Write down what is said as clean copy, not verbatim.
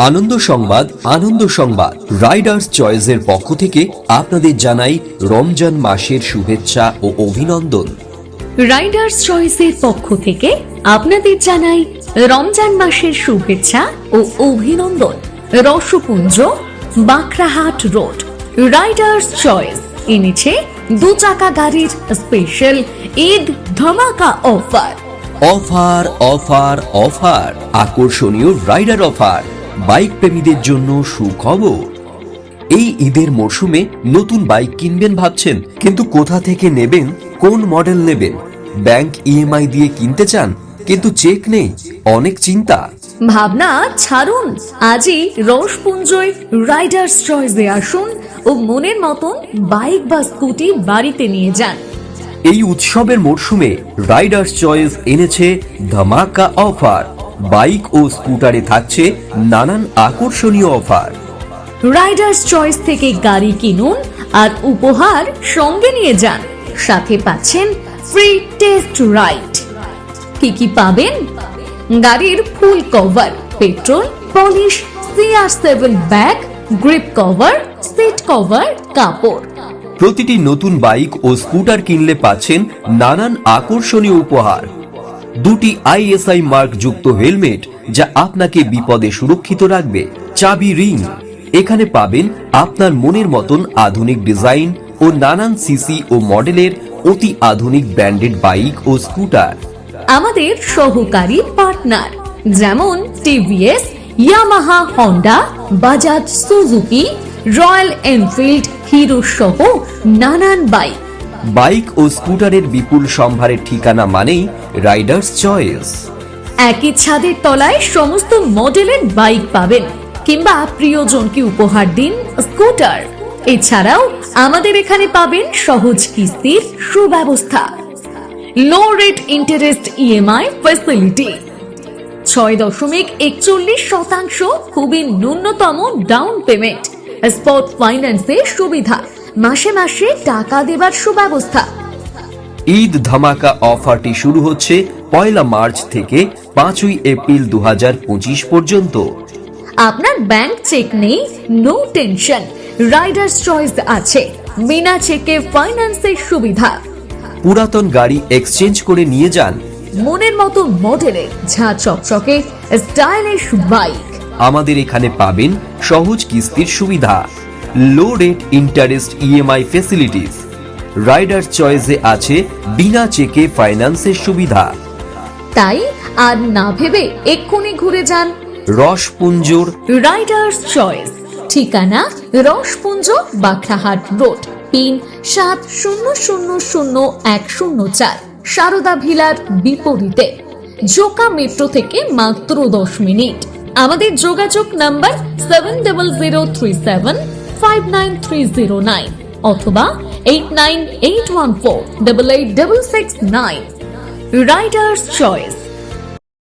আনন্দ সংবাদ রাইডার্স চয়েসের পক্ষ থেকে আপনাদের জানাই রমজান মাসের শুভেচ্ছা ও অভিনন্দন। রাইডার্স চয়েসের পক্ষ থেকে আপনাদের জানাই রমজান মাসের শুভেচ্ছা ও অভিনন্দন। Rospunj, Bakhrahat road. Riders choice এনেছে 2 চাকা গাড়ির স্পেশাল ঈদ ধামাকা অফার। অফার আকর্ষণীয় রাইডার অফার, বাইক প্রেমীদের জন্য সুখবর। এই ঈদের মরশুমে নতুন বাইক কিনবেন ভাবছেন, কিন্তু কোথা থেকে নেবেন, কোন মডেল নেবেন? ব্যাংক ইএমআই দিয়ে কিনতে চান কিন্তু চেক নেই, অনেক চিন্তা। ভাবনা ছাড়ুন, আজই রসপুঞ্জয় রাইডার্স চয়েসে আসুন ও মনের মতন বাইক বা স্কুটি বাড়িতে নিয়ে যান। এই উৎসবের মরশুমে রাইডার্স চয়েস এনেছে ধামাকা অফার। বাইক ও স্কুটারে থাকছে নানান আকর্ষণীয় অফার। রাইডার্স চয়েস থেকে গাড়ি কিনুন আর উপহার সঙ্গে নিয়ে যান, সাথে পাচ্ছেন ফ্রি টেস্ট রাইড। কি পাবেন? গাড়ির full cover, petrol polish, CR7 bag, grip cover, seat cover, কাপড়। প্রতিটি নতুন বাইক ও স্কুটার কিনলে পাচ্ছেন নানান আকর্ষণীয় উপহার। 2টি ISI মার্ক যুক্ত হেলমেট, যা আপনাকে বিপদে সুরক্ষিত রাখবে। চাবি রিং, এখানে পাবেন আপনার মনের মতন আধুনিক ডিজাইন ও নানান সিসি ও মডেলের অতি আধুনিক ব্র্যান্ডেড বাইক ও স্কুটার। আমাদের সহকারী পার্টনার যেমন TVS, Yamaha, Honda, Bajaj, Suzuki, royal Enfield, hero সহ নানান বাইক ও স্কুটারের বিপুল সম্ভারের ঠিকানা মানেই রাইডার্স চয়েস। একই ছাদের তলায় সমস্ত মডেলের বাইক পাবেন, কিংবা প্রিয়জনকে উপহার দিন স্কুটার। এছাড়াও আমাদের এখানে পাবেন সহজ কিস্তির সুব্যবস্থা, লো রেট ইন্টারেস্ট ইএমআই ফ্যাসিলিটি, 6.41% খুবই ন্যূনতম ডাউন পেমেন্ট, স্পট ফাইন্যান্সের সুবিধা, মাসে মাসে টাকা দেবার সুব্যবস্থা। ঈদ ধামাকা অফারটি শুরু হচ্ছে 1 মার্চ থেকে 5 এপ্রিল 2025 পর্যন্ত। আপনার ব্যাংক চেক নেই, নো টেনশন, রাইডার্স চয়েস আছে বিনা চেকে ফাইন্যান্সের সুবিধা। পুরাতন গাড়ি এক্সচেঞ্জ করে নিয়ে যান মনের মতো মডেলের ঝাঁ চকচকে স্টাইলিশ বাইক। আমাদের এখানে পাবেন সহজ কিস্তির সুবিধা, low rate interest EMI facilities. Riders চয়েসে আছে বিনা চেকে ফাইন্যান্সের সুবিধা। তাই আর না ভেবে এক্ষুনি ঘুরে যান রসপুঞ্জর রাইডার্স চয়েস। ঠিকানা রসপুঞ্জ, বাখরাহাট রোড, পিন 70000104, সারদা ভিলার বিপরীতে, জোকা মেট্রো থেকে মাত্র 10 মিনিট। আমাদের যোগাযোগ নাম্বার 7037593309 অথবা 8981488669। Riders choice.